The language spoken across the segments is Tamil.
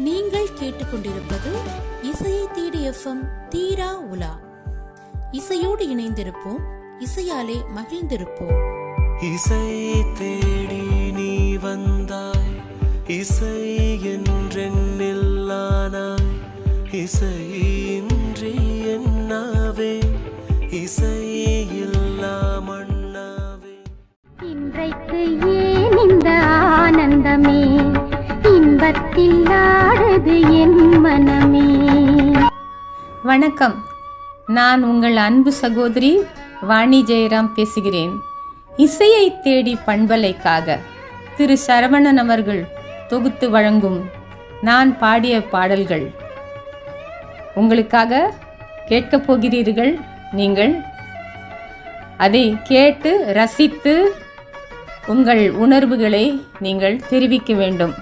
நீங்கள் கேட்டுக்கொண்டிருப்பது இசையை தேடி எஃப்எம் தீரா உலா. இசையோடு இணைந்திருப்போம், இசையாலே மகிழ்ந்திருப்போம். இசை தேடி நீ வந்தாய், இசை என்றென்னில்லானாய், இசையின்றி என்னாவே, இசை இல்லாமண்ணாவே. இன்றைக்கு ஏன் இந்த ஆனந்தமே, இன்பத்தில் ஆடுது என் மனமே. வணக்கம், நான் உங்கள் அன்பு சகோதரி வாணி ஜெயராம் பேசுகிறேன். இசையை தேடி பண்பலைக்காக திரு சரவணன் அவர்கள் தொகுத்து வழங்கும் நான் பாடிய பாடல்கள் உங்களுக்காக கேட்கப் போகிறீர்கள். நீங்கள் அதை கேட்டு ரசித்து உங்கள் உணர்வுகளை நீங்கள் தெரிவிக்க வேண்டும்.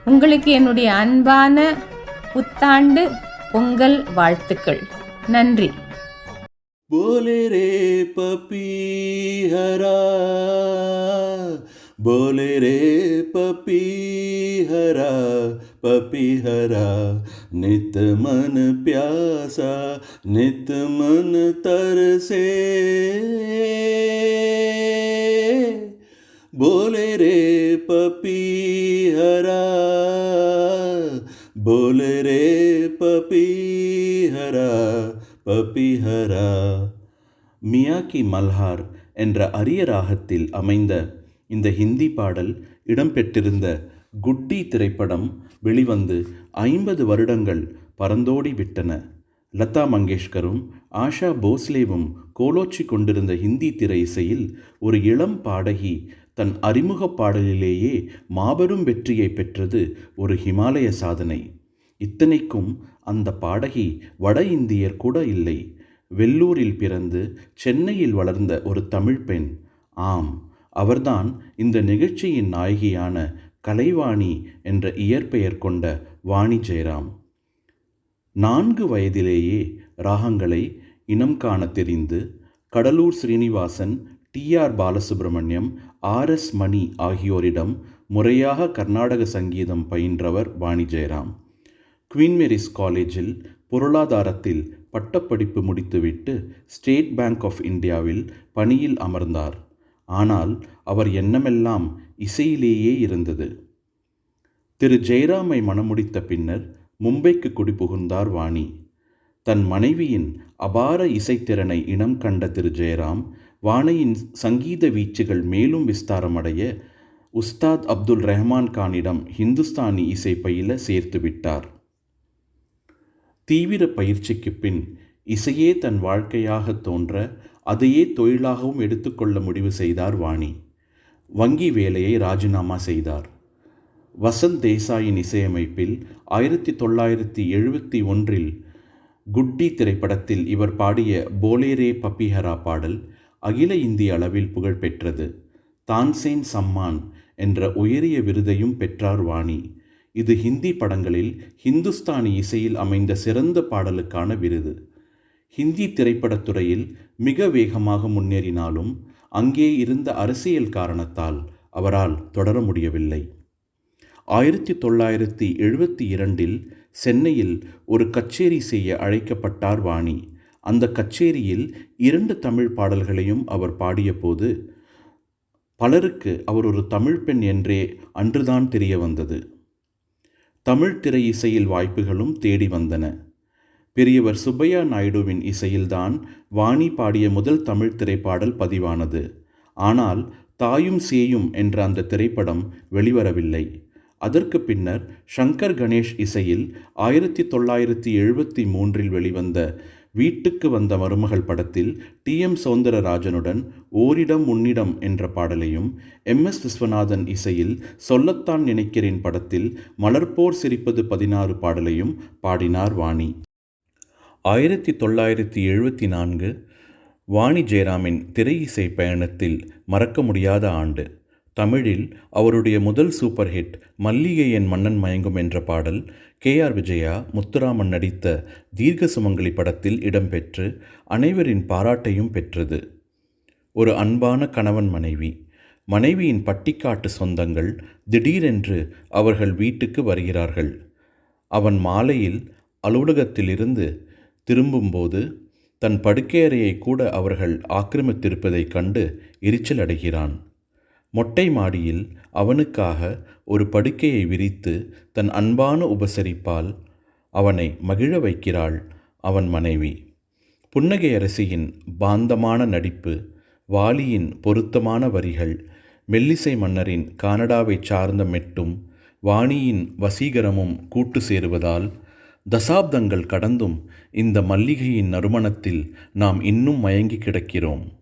உங்களுக்கு என்னுடைய அன்பான புத்தாண்டு பொங்கல் வாழ்த்துக்கள். நன்றி. बोले रे पपीहरा, बोले रे पपीहरा, पपीहरा नित मन प्यासा, नित मन तरसे. बोले रे पपीहरा, बोले रे पपीहरा, பபிஹரா. மியாக்கி மல்ஹார் என்ற அரிய ராகத்தில் அமைந்த இந்த ஹிந்தி பாடல் இடம்பெற்றிருந்த குட்டி திரைப்படம் வெளிவந்து 50 வருடங்கள் பறந்தோடி விட்டன. லதா மங்கேஷ்கரும் ஆஷா போஸ்லேவும் கோலோச்சி கொண்டிருந்த ஹிந்தி திரை இசையில் ஒரு இளம் பாடகி தன் அறிமுக பாடலிலேயே மாபெரும் வெற்றியை பெற்றது ஒரு ஹிமாலய சாதனை. இத்தனைக்கும் அந்த பாடகி வட இந்தியர் கூட இல்லை. வெள்ளூரில் பிறந்து சென்னையில் வளர்ந்த ஒரு தமிழ் பெண். ஆம், அவர்தான் இந்த நிகழ்ச்சியின் நாயகியான கலைவாணி என்ற இயற்பெயர் கொண்ட வாணி ஜெயராம். 4 வயதிலேயே ராகங்களை இனம் காண தெரிந்து கடலூர் ஸ்ரீனிவாசன், TR பாலசுப்ரமணியம், RS மணி ஆகியோரிடம் முறையாக கர்நாடக சங்கீதம் பயின்றவர் வாணி ஜெயராம். குவீன் மேரிஸ் காலேஜில் பொருளாதாரத்தில் பட்டப்படிப்பு முடித்துவிட்டு ஸ்டேட் பேங்க் ஆஃப் இந்தியாவில் பணியில் அமர்ந்தார். ஆனால் அவர் எண்ணமெல்லாம் இசையிலேயே இருந்தது. திரு ஜெயராமை மணமுடித்த பின்னர் மும்பைக்கு குடிபுகுந்தார் வாணி. தன் மனைவியின் அபார இசைத்திறனை இனம் கண்ட திரு ஜெயராம் வாணியின் சங்கீத வீச்சுகள் மேலும் விஸ்தாரமடைய உஸ்தாத் அப்துல் ரஹ்மான் கானிடம் ஹிந்துஸ்தானி இசை பயில சேர்த்து விட்டார். தீவிர பயிற்சிக்கு பின் இசையே தன் வாழ்க்கையாக தோன்ற அதையே தொழிலாகவும் எடுத்துக்கொள்ள முடிவு செய்தார் வாணி. வங்கி வேலையை ராஜினாமா செய்தார். வசந்த் தேசாயின் இசையமைப்பில் 1971 குட்டி திரைப்படத்தில் இவர் பாடிய போலே ரே பபிஹரா பாடல் அகில இந்திய அளவில் புகழ் பெற்றது. தான்சேன் சம்மான் என்ற உயரிய விருதையும் பெற்றார் வாணி. இது ஹிந்தி படங்களில் ஹிந்துஸ்தானி இசையில் அமைந்த சிறந்த பாடலுக்கான விருது. ஹிந்தி திரைப்படத்துறையில் மிக வேகமாக முன்னேறினாலும் அங்கே இருந்த அரசியல் காரணத்தால் அவரால் தொடர முடியவில்லை. 1972 சென்னையில் ஒரு கச்சேரி செய்ய அழைக்கப்பட்டார் வாணி. அந்த கச்சேரியில் 2 தமிழ் பாடல்களையும் அவர் பாடிய போது பலருக்கு அவர் ஒரு தமிழ் பெண் என்றே அன்றுதான் தெரிய வந்தது. தமிழ் திரை இசையில் வாய்ப்புகளும் தேடி வந்தன. பெரியவர் சுப்பையா நாயுடுவின் இசையில்தான் வாணி பாடிய முதல் தமிழ் திரைப்பாடல் பதிவானது. ஆனால் தாயும் சேயும் என்ற அந்த திரைப்படம் வெளிவரவில்லை. அதற்கு பின்னர் சங்கர் கணேஷ் இசையில் 1973 வெளிவந்த வீட்டுக்கு வந்த மருமகள் படத்தில் TM சௌந்தரராஜனுடன் ஓரிடம் உன்னிடம் என்ற பாடலையும், MS விஸ்வநாதன் இசையில் சொல்லத்தான் நினைக்கிறேன் படத்தில் மலர்போர் சிரிப்பது 16 பாடலையும் பாடினார் வாணி. 1974 வாணி ஜெயராமின் திரை இசை பயணத்தில் மறக்க முடியாத ஆண்டு. தமிழில் அவருடைய முதல் சூப்பர் ஹிட் மல்லிகை என் மன்னன் மயங்கும் என்ற பாடல் KR விஜயா, முத்துராமன் நடித்த தீர்க்க சுமங்கலி படத்தில் இடம்பெற்று அனைவரின் பாராட்டையும் பெற்றது. ஒரு அன்பான கணவன் மனைவி. மனைவியின் பட்டிக்காட்டு சொந்தங்கள் திடீரென்று அவர்கள் வீட்டுக்கு வருகிறார்கள். அவன் மாலையில் அலுவலகத்திலிருந்து திரும்பும்போது தன் படுக்கையறையை கூட அவர்கள் ஆக்கிரமித்திருப்பதைக் கண்டு எரிச்சல் அடைகிறான். மொட்டை மாடியில் அவனுக்காக ஒரு படுக்கையை விரித்து தன் அன்பான உபசரிப்பால் அவனை மகிழ வைக்கிறாள் அவன் மனைவி. புன்னகை அரசியின் பாந்தமான நடிப்பு, வாலியின் பொருத்தமான வரிகள், மெல்லிசை மன்னரின் கானடாவை சார்ந்த மெட்டும் வாணியின் வசீகரமும் கூட்டு சேருவதால் தசாப்தங்கள் கடந்தும் இந்த மல்லிகையின் நறுமணத்தில் நாம் இன்னும் மயங்கி கிடக்கிறோம்.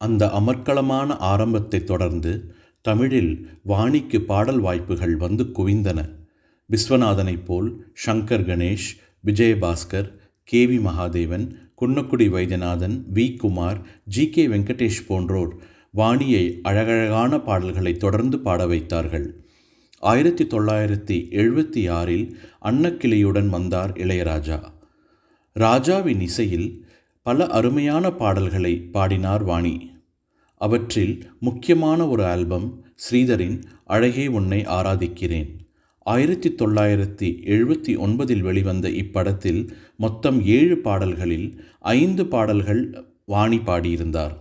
அந்த அமர்க்களமான ஆரம்பத்தை தொடர்ந்து தமிழில் வாணிக்கு பாடல் வாய்ப்புகள் வந்து குவிந்தன. விஸ்வநாதனைப் போல் Shankar Ganesh, Vijayabaskar, KV Mahadevan, Kunnakudi Vaidyanathan, V. Kumar, GK Venkatesh போன்றோர் வாணியை அழகழகான பாடல்களை தொடர்ந்து பாட வைத்தார்கள். 1976 அன்னக்கிளியுடன் வந்தார் இளையராஜா. ராஜாவின் இசையில் பல அருமையான பாடல்களை பாடினார் வாணி. அவற்றில் முக்கியமான ஒரு ஆல்பம் ஸ்ரீதரின் அழகே உன்னை ஆராதிக்கிறேன். 1979 வெளிவந்த இப்படத்தில் மொத்தம் 7 பாடல்களில் 5 பாடல்கள் வாணி பாடியிருந்தார்.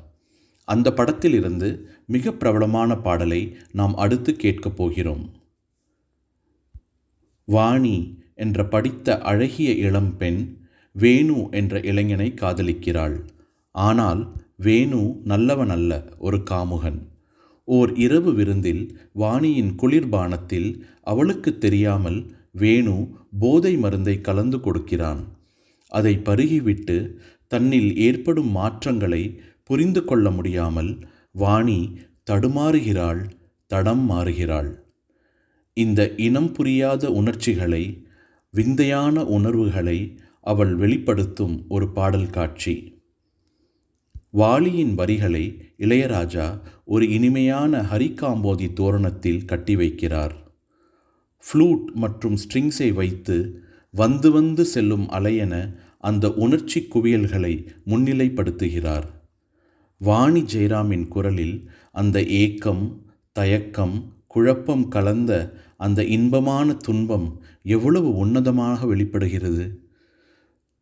அந்த படத்திலிருந்து மிக பிரபலமான பாடலை நாம் அடுத்து கேட்கப் போகிறோம். வாணி என்ற படித்த அழகிய இளம் பெண் வேணு என்ற இளைஞனை காதலிக்கிறாள். ஆனால் வேணு நல்லவன் அல்ல, ஒரு காமுகன். ஓர் இரவு விருந்தில் வாணியின் குளிர்பானத்தில் அவளுக்கு தெரியாமல் வேணு போதை மருந்தை கலந்து கொடுக்கிறான். அதை பருகிவிட்டு தன்னில் ஏற்படும் மாற்றங்களை புரிந்து கொள்ள முடியாமல் வாணி தடுமாறுகிறாள், தடம் மாறுகிறாள். இந்த இனம் புரியாத உணர்ச்சிகளை, விந்தையான உணர்வுகளை அவள் வெளிப்படுத்தும் ஒரு பாடல் காட்சி. வாலியின் வரிகளை இளையராஜா ஒரு இனிமையான ஹரிகாம்போதி தோரணத்தில் கட்டி வைக்கிறார். ஃப்ளூட் மற்றும் ஸ்ட்ரிங்ஸை வைத்து வந்து வந்து செல்லும் அலையென அந்த உணர்ச்சி குவியல்களை முன்னிலைப்படுத்துகிறார். வாணி ஜெயராமின் குரலில் அந்த ஏக்கம், தயக்கம், குழப்பம் கலந்த அந்த இன்பமான துன்பம் எவ்வளவு உன்னதமாக வெளிப்படுகிறது.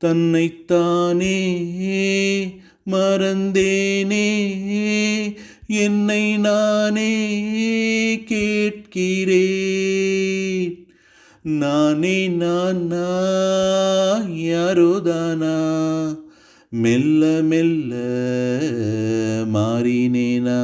தன்னைத்தானே மறந்தேனே, என்னை நானே கேட்கிறேன், நானே நானா யாரோதானா, மெல்ல மெல்ல மாறினேனா.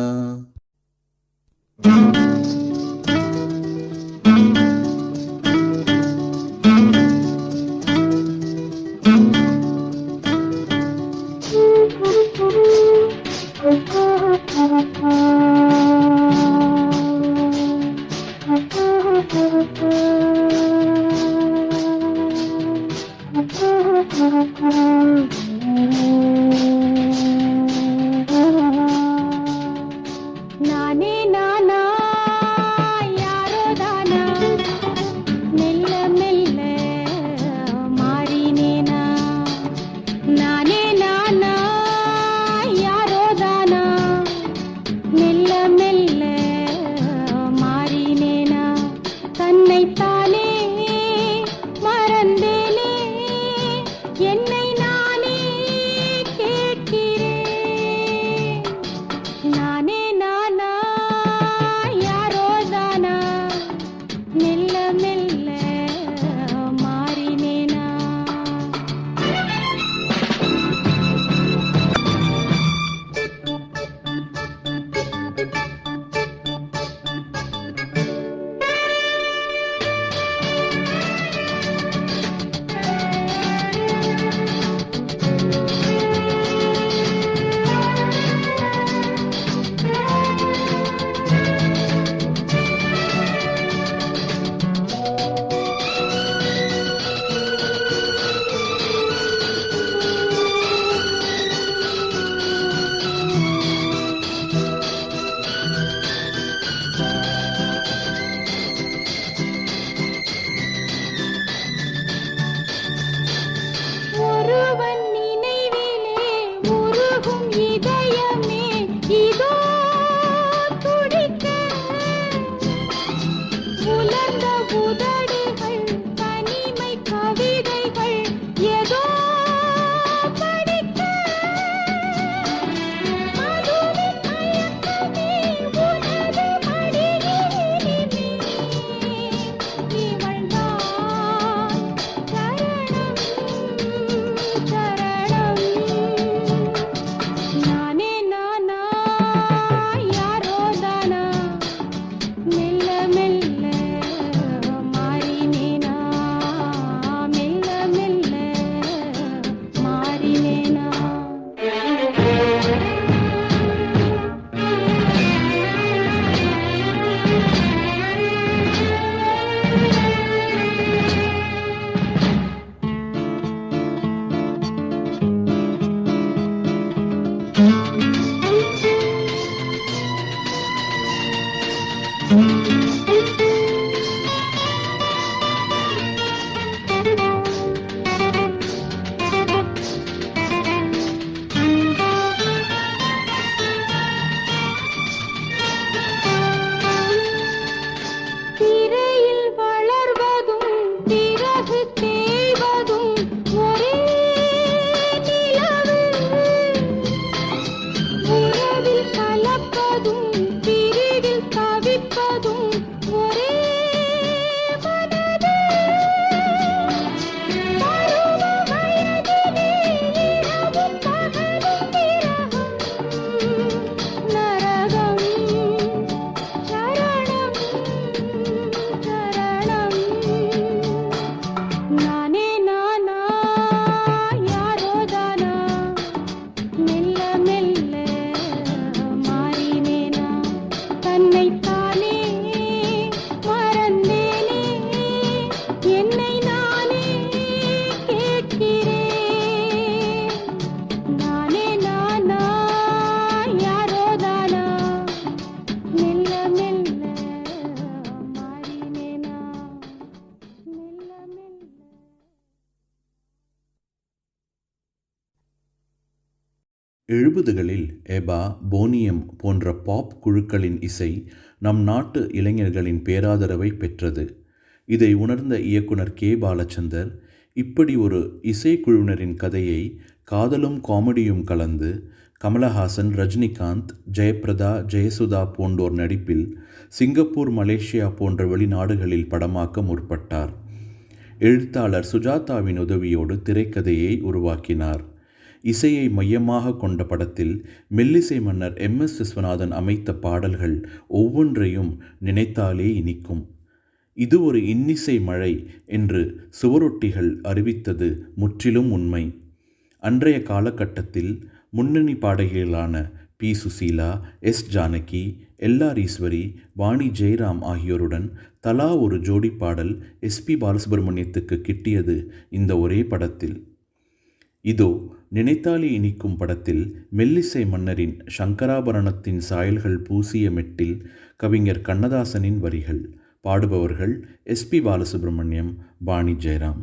நானே நானா யாரோதானா, மெல்ல மெல்ல மாறினேனா, நானே நானா யாரோதானா, மெல்ல மெல்ல மாறினேனா, தன்னைத்தானே மறந்தேனே, என்னை நானே கேட்கிறேன், நானே நானா யாரோதானா, மெல்ல மெல்ல மாறினேனா. ஒருவன் நினைவிலே உருகும் இதயமே இதோ துடிக்க, உலர்ந்த உதடுகள் தனிமை கவிதைகள் ஏதோ படிக்க, அதுவின் மயக்கமே உனது மடியினிலே, இவள்தான் சரணம் சரணம், நானே நானா யாரோதானா, மெல்ல மெல்ல மாறினேனா, மெல்ல மெல்ல மாறினேனா. 70களில் எபா, போனியம் போன்ற பாப் குழுக்களின் இசை நம் நாட்டு இளைஞர்களின் பேராதரவை பெற்றது. இதை உணர்ந்த இயக்குனர் கே. பாலச்சந்தர் இப்படி ஒரு இசைக்குழுவினரின் கதையை காதலும் காமெடியும் கலந்து கமலஹாசன், ரஜினிகாந்த், ஜெயபிரதா, ஜெயசுதா போன்றோர் நடிப்பில் சிங்கப்பூர், மலேசியா போன்ற வெளிநாடுகளில் படமாக்க முற்பட்டார். எழுத்தாளர் சுஜாதாவின் உதவியோடு திரைக்கதையை உருவாக்கினார். இசையை மையமாக கொண்ட படத்தில் மெல்லிசை மன்னர் MS விஸ்வநாதன் அமைத்த பாடல்கள் ஒவ்வொன்றையும் நினைத்தாலே இனிக்கும். இது ஒரு இன்னிசை மழை என்று சுவரொட்டிகள் அறிவித்தது முற்றிலும் உண்மை. அன்றைய காலகட்டத்தில் முன்னணி பாடகிகளான P. Susheela, S. Janaki, LR Eswari, Vani Jayaram ஆகியோருடன் தலா ஒரு ஜோடி பாடல் SP பாலசுப்ரமணியத்துக்கு கிட்டியது இந்த ஒரே படத்தில். இதோ நினைத்தாலே இனிக்கும் படத்தில் மெல்லிசை மன்னரின் சங்கராபரணத்தின் சாயல்கள் பூசிய மெட்டில் கவிஞர் கண்ணதாசனின் வரிகள். பாடுபவர்கள் SP பாலசுப்ரமணியம், வாணி ஜெயராம்.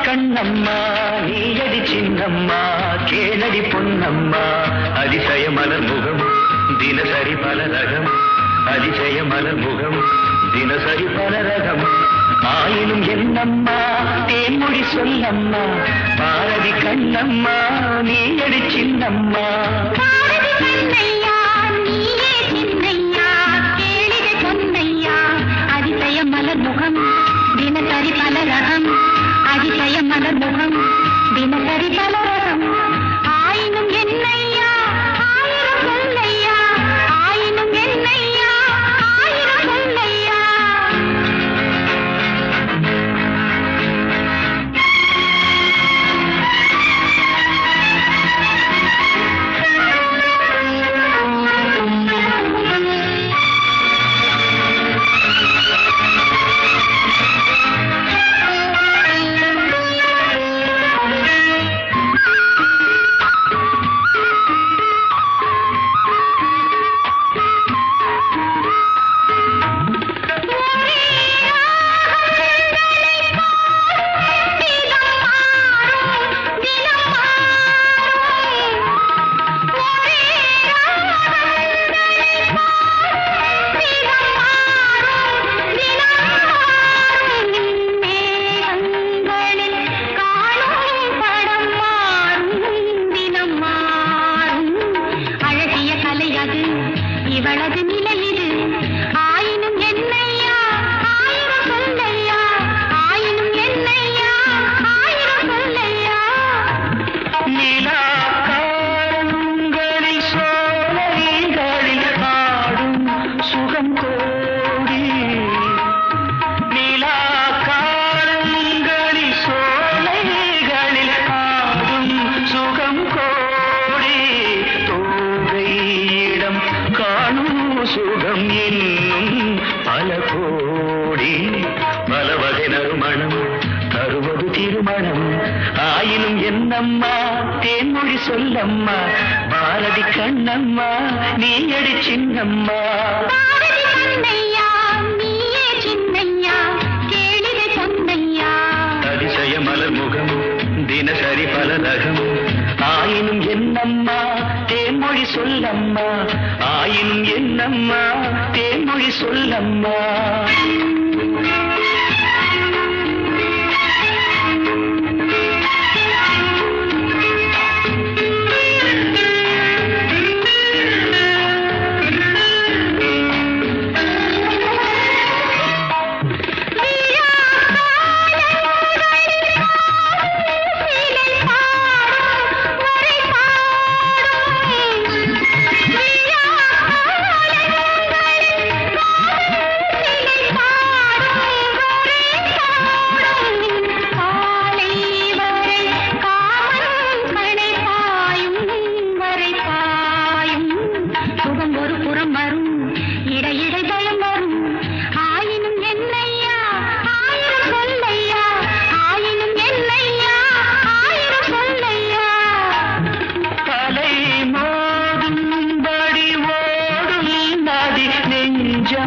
கண்ணம்மா நீயடி சின்னம்மா கேளடி பொன்னம்மா அதிசய மலர் முகம் தினசரி பல ரகம் அதிசய மலர் முகம் தினசரி பல ரகம் ஆயினும் என்னம்மா தேன்மொழி சொல்லம்மா பாரதி கண்ணம்மா நீயடி சின்னம்மா மலர் முகம் தினசரி பல ரகம் அதிசய மலர் முகம் தினசரி பல ரகம் ஆயினும் என்னையா ஆயிரம் சொல்லையா ஆயினும் என்னையா ஆயிரம் சொல்லையா இவளது நிலை இது ஆயினும் என்னையா ஆயிரம் சொல்லையா ஆயினும் என்னையா ஆயிரம் சொல்லையா நிலா காலங்களில் சோலைகளில் ஆடும் சுகம் கோடி நிலா காலங்களில் சோலைகளில் ஆடும் சுகம் கோடி தோகையிடம் காணும் சுகம் என்னும் பல கோடி பல வகை நறுமணம் தருவது திருமணம் ஆயினும் என்னம்மா தேன்மொழி சொல்லம்மா பாரதி கண்ணம்மா நீயடி சின்னம்மா அதிசய மலர் முகம் தினசரி பல ரகம் ஆயினும் என்னம்மா தேன்மொழி சொல்லம்மா ஆயினும் என்னம்மா தேன்மொழி சொல்லம்மா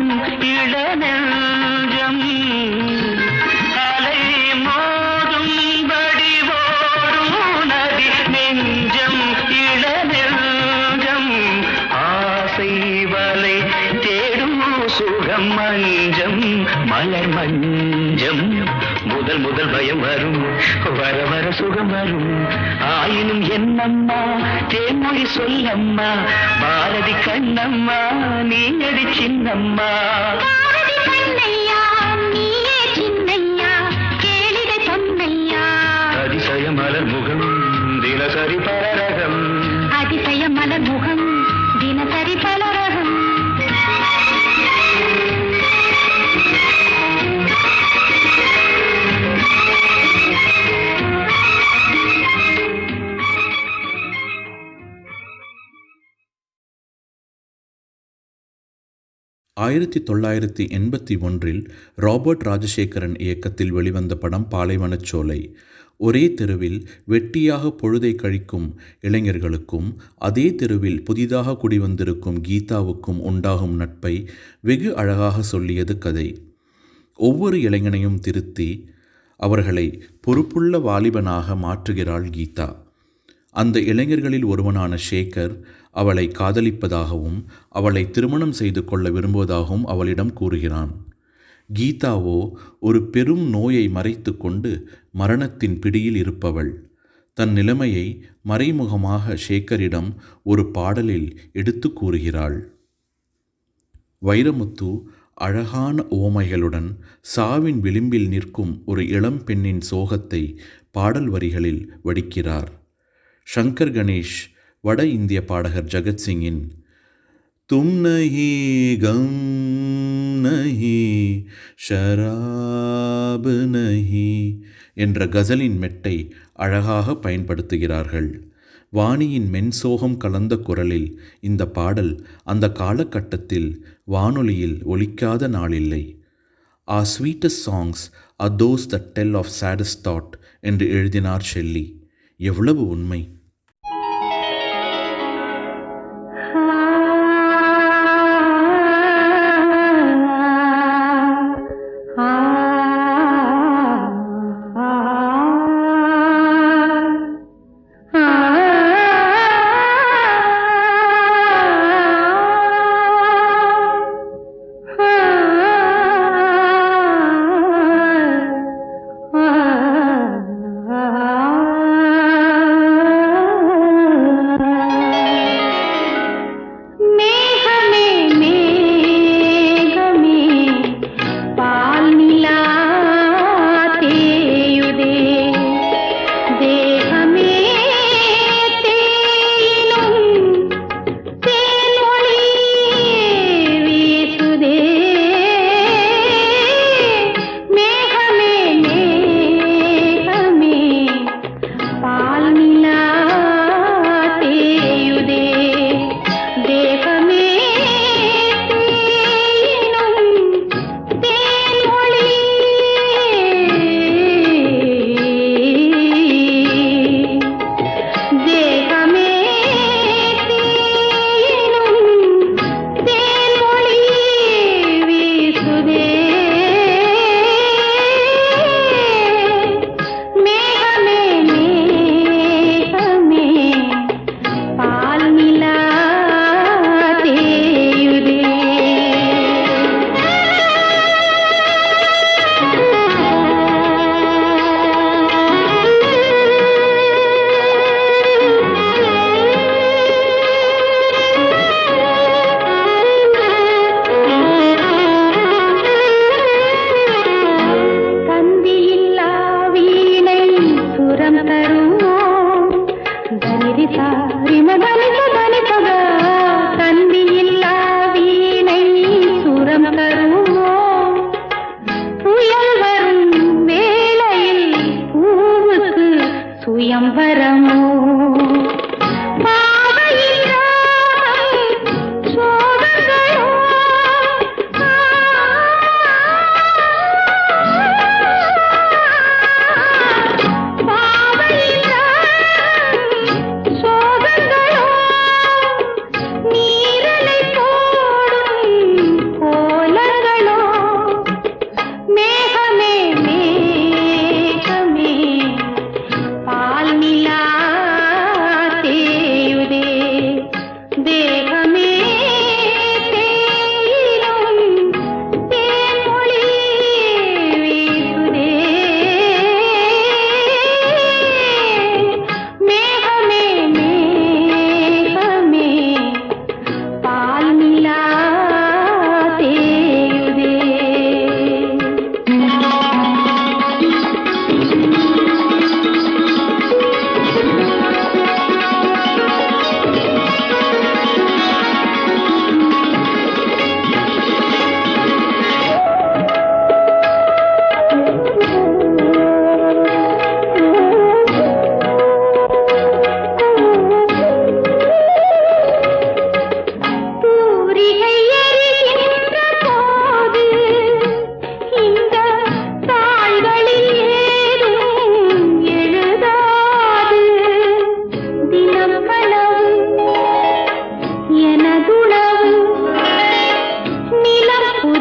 நெஞ்சம் இள நெஞ்சம் அலை மோதும் வடிவோரும் நதி நெஞ்சம் இள நெஞ்சம் ஆசை வலை தேடும் சுகம் மஞ்சம் மலர் மஞ்சம் முதல் முதல் பயம் வரும் வர வர சுகம் வரும் ஆயினும் என்னம்மா தேன்மொழி சொல்லம்மா பாரதி கண்ணம்மா நீயடி சின்னம்மா பாரதி கண்ணையா நீயே சின்னையா கேளிகை பொன்னையா அதிசய மலர் முகம் தினசரி பரரகம் அதிசய மலர் முகம் தினசரி பலரகம் 1981 ராபர்ட் ராஜசேகரன் இயக்கத்தில் வெளிவந்த படம் பாலைவனச்சோலை. ஒரே தெருவில் வெட்டியாக பொழுதை கழிக்கும் இளைஞர்களுக்கும் அதே தெருவில் புதிதாக குடிவந்திருக்கும் கீதாவுக்கும் உண்டாகும் நட்பை வெகு அழகாக சொல்லியது கதை. ஒவ்வொரு இளைஞனையும் திருத்தி அவர்களை பொறுப்புள்ள வாலிபனாக மாற்றுகிறாள் கீதா. அந்த இளைஞர்களில் ஒருவனான சேகர் அவளை காதலிப்பதாகவும் அவளை திருமணம் செய்து கொள்ள விரும்புவதாகவும் அவளிடம் கூறுகிறான். கீதாவோ ஒரு பெரும் நோயை மறைத்து கொண்டு மரணத்தின் பிடியில் இருப்பவள். தன் நிலைமையை மறைமுகமாக சேகரிடம் ஒரு பாடலில் எடுத்து கூறுகிறாள். வைரமுத்து அழகான உவமைகளுடன் சாவின் விளிம்பில் நிற்கும் ஒரு இளம் பெண்ணின் சோகத்தை பாடல் வரிகளில் வடிக்கிறார். சங்கர் கணேஷ் வட இந்திய பாடகர் ஜகத்சிங்கின் தும் நஹி கம் நஹி ஷராப் நஹி என்ற கசலின் மெட்டை அழகாக பயன்படுத்துகிறார்கள். வாணியின் மென்சோகம் கலந்த குரலில் இந்த பாடல் அந்த காலகட்டத்தில் வானொலியில் ஒலிக்காத நாளில்லை. Our sweetest songs are those that tell of saddest thought என்று எழுதினார் ஷெல்லி. எவ்வளவு உண்மை! ஆ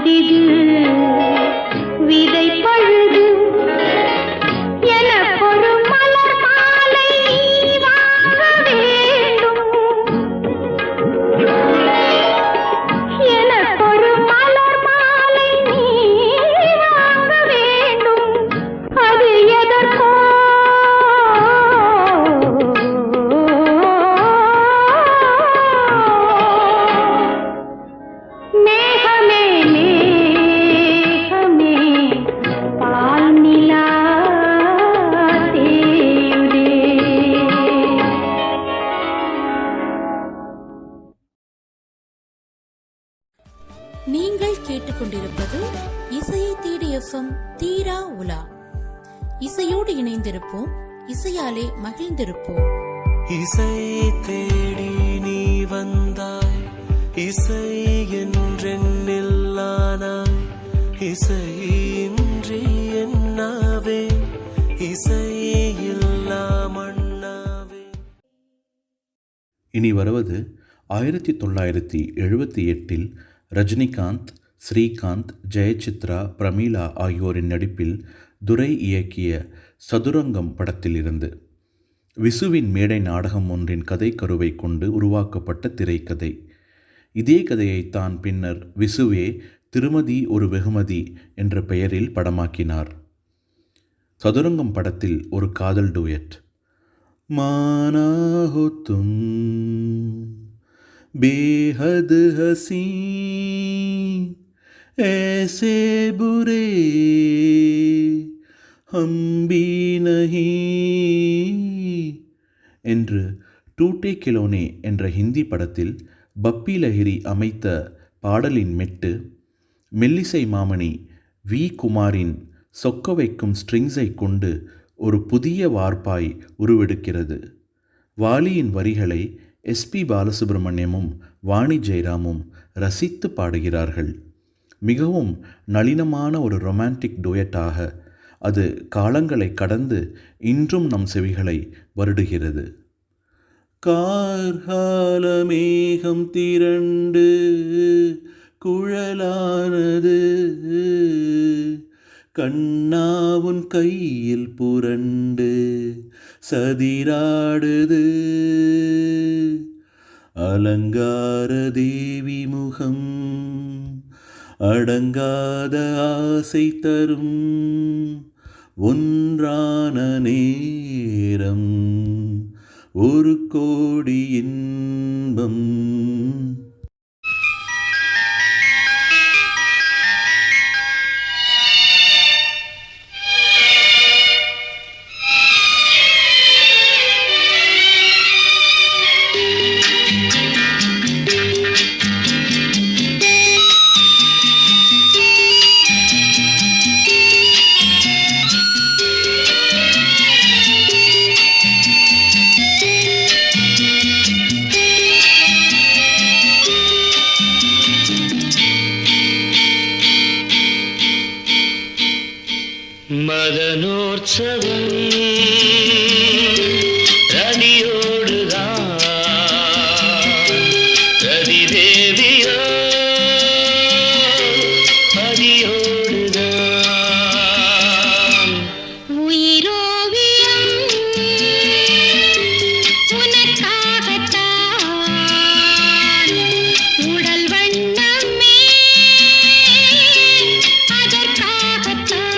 மனதிது விதை பழுது எனக்கொரு மலர் மாலை வாங்க வேண்டும் எனக்கொரு மலர் மாலை நீ வாங்க வேண்டும் அது எதற்கோ மேகமே மேகமே பால் நிலா தேயுதே. நீங்கள் கேட்டுக்கொண்டிருப்பது இசையை தேடி எஃப்எம் தீரா உலா. இசையோடு இணைந்திருப்போம், இசையாலே மகிழ்ந்திருப்போம். இசை தேடி நீ வந்தாய், இசை என்றென்னில்லானாய், இசை இன்றி என்னாவே, இசை இல்லா மண்ணாவே. இனி வருவது 1978 ரஜினிகாந்த், ஸ்ரீகாந்த், ஜெயசித்ரா, பிரமீளா ஆகியோரின் நடிப்பில் துரை இயக்கிய சதுரங்கம் படத்திலிருந்து விசுவின் மேடை நாடகம் ஒன்றின் கதைக்கருவை கொண்டு உருவாக்கப்பட்ட திரைக்கதை. இதே கதையைத்தான் பின்னர் விசுவே திருமதி ஒரு வெகுமதி என்ற பெயரில் படமாக்கினார். சதுரங்கம் படத்தில் ஒரு காதல் டூயட். மானா ஹோ தும் बेहद हसी ऐसे बुरे हम भी नहीं என்று டூட்டே கிலோனே என்ற ஹிந்தி படத்தில் பப்பி லஹிரி அமைத்த பாடலின் மெட்டு மெல்லிசை மாமணி வி குமாரின் சொக்க வைக்கும் ஸ்ட்ரிங்ஸை கொண்டு ஒரு புதிய வார்ப்பாய் உருவெடுக்கிறது. வாலியின் வரிகளை எஸ்பி பாலசுப்ரமணியமும் வாணி ஜெயராமும் ரசித்து பாடுகிறார்கள். மிகவும் நளினமான ஒரு ரொமான்டிக் டூயட்டாக அது காலங்களை கடந்து இன்றும் நம் செவிகளை வருடுகிறது. கார்கால மேகம் திரண்டு குழலானது, கண்ணாவுன் கையில் புரண்டு சதிராடுது, அலங்கார தேவி முகம் அடங்காத ஆசை தரும், ஒன்றான நேரம் ஒரு கோடி இன்பம். மதனோற்சவம் ரதியோடுதான், ரதி தேவியோ பதியோடுதான். உயிரோவியம் உனக்காகத்தான், உடல் வண்ணமே அதற்காகத்தான்.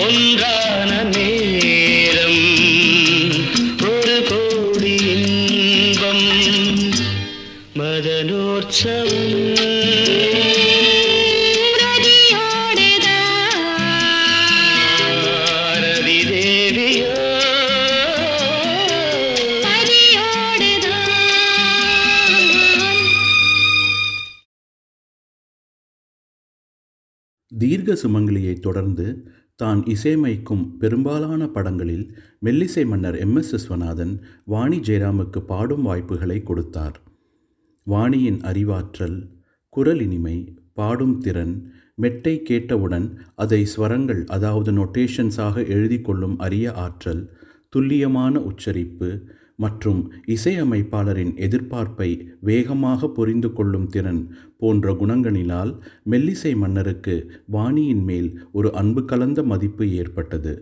ஒன்றான நேரம் ஒரு கோடி இன்பம் மதனோற்சவம் ஆரதி தேவியோ தீர்க்க சுமங்கலியை தொடர்ந்து தான் இசையமைக்கும் பெரும்பாலான படங்களில் மெல்லிசை மன்னர் எம்.எஸ். விஸ்வநாதன் வாணி ஜெயராமுக்கு பாடும் வாய்ப்புகளை கொடுத்தார். வாணியின் அறிவாற்றல், குரல் இனிமை, பாடும் திறன், மெட்டை கேட்டவுடன் அதை ஸ்வரங்கள் அதாவது நொட்டேஷன்ஸாக எழுதி கொள்ளும் அரிய ஆற்றல், துல்லியமான உச்சரிப்பு மற்றும் இசையமைப்பாளரின் எதிர்பார்ப்பை வேகமாக புரிந்து கொள்ளும் திறன் போன்ற குணங்களினால் மெல்லிசை மன்னருக்கு வாணியின் மேல் ஒரு அன்பு கலந்த மதிப்பு ஏற்பட்டது.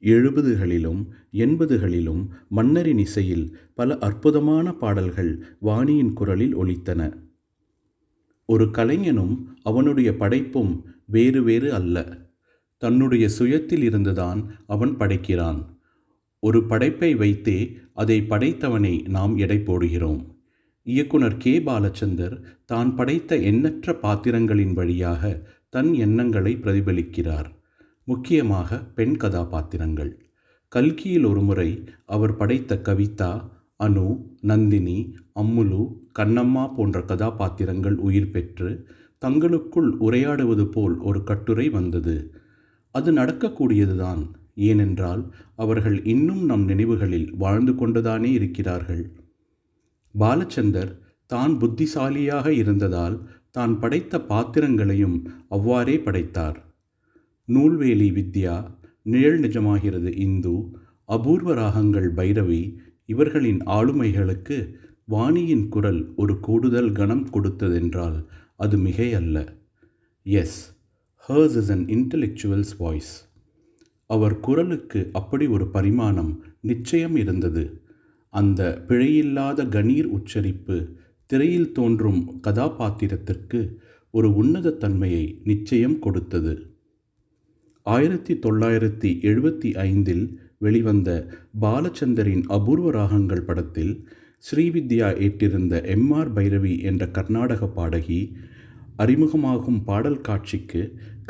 70களிலும் 80களிலும் மன்னரின் இசையில் பல அற்புதமான பாடல்கள் வாணியின் குரலில் ஒலித்தன. ஒரு கலைஞனும் அவனுடைய படைப்பும் வேறு வேறு அல்ல. தன்னுடைய சுயத்தில் இருந்துதான் அவன் படைக்கிறான். ஒரு படைப்பை வைத்தே அதை படைத்தவனை நாம் எடை போடுகிறோம். இயக்குனர் கே. பாலச்சந்தர் தான் படைத்த எண்ணற்ற பாத்திரங்களின் வழியாக தன் எண்ணங்களை பிரதிபலிக்கிறார். முக்கியமாக பெண் கதாபாத்திரங்கள். கல்கியில் ஒருமுறை அவர் படைத்த கவிதா, அனு, நந்தினி, அம்முலு, கண்ணம்மா போன்ற கதாபாத்திரங்கள் உயிர் பெற்று தங்களுக்குள் உரையாடுவது போல் ஒரு கட்டுரை வந்தது. அது நடக்கக்கூடியதுதான். ஏனென்றால் அவர்கள் இன்னும் நம் நினைவுகளில் வாழ்ந்து கொண்டுதானே இருக்கிறார்கள். பாலச்சந்தர் தான் புத்திசாலியாக இருந்ததால் தான் படைத்த பாத்திரங்களையும் அவ்வாறே படைத்தார். நூல்வேலி வித்யா, நிழல் நிஜமாகிறது இந்து, அபூர்வ ராகங்கள் பைரவி இவர்களின் ஆளுமைகளுக்கு வாணியின் குரல் ஒரு கூடுதல் கணம் கொடுத்ததென்றால் அது மிகையல்ல. Yes, hers is an intellectual's voice. அவர் குரலுக்கு அப்படி ஒரு பரிமாணம் நிச்சயம் இருந்தது. அந்த பிழையில்லாத கணீர் உச்சரிப்பு திரையில் தோன்றும் கதாபாத்திரத்திற்கு ஒரு உன்னத தன்மையை நிச்சயம் கொடுத்தது. 1975 வெளிவந்த பாலச்சந்தரின் அபூர்வ ராகங்கள் படத்தில் ஸ்ரீவித்யா ஏற்றிருந்த எம்.ஆர். பைரவி என்ற கர்நாடக பாடகி அறிமுகமாகும் பாடல் காட்சிக்கு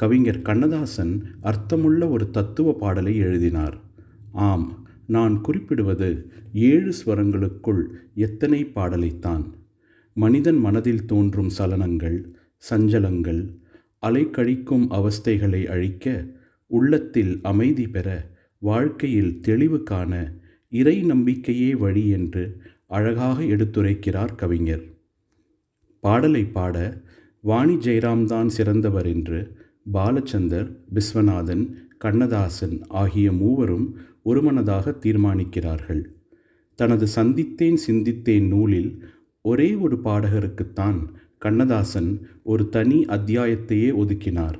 கவிஞர் கண்ணதாசன் அர்த்தமுள்ள ஒரு தத்துவ பாடலை எழுதினார். ஆம், நான் குறிப்பிடுவது 7 ஸ்வரங்களுக்குள் எத்தனை பாடலைத்தான். மனிதன் மனதில் தோன்றும் சலனங்கள், சஞ்சலங்கள், அலைக்கழிக்கும் அவஸ்தைகளை அழிக்க, உள்ளத்தில் அமைதி பெற, வாழ்க்கையில் தெளிவு காண இறை நம்பிக்கையே வழி என்று அழகாக எடுத்துரைக்கிறார் கவிஞர். பாடலை பாட வாணி ஜெயராம் தான் சிறந்தவர் என்று பாலச்சந்தர், விஸ்வநாதன், கண்ணதாசன் ஆகிய மூவரும் ஒருமனதாக தீர்மானிக்கிறார்கள். தனது சந்தித்தேன் சிந்தித்தேன் நூலில் ஒரே ஒரு பாடகருக்குத்தான் கண்ணதாசன் ஒரு தனி அத்தியாயத்தையே ஒதுக்கினார்.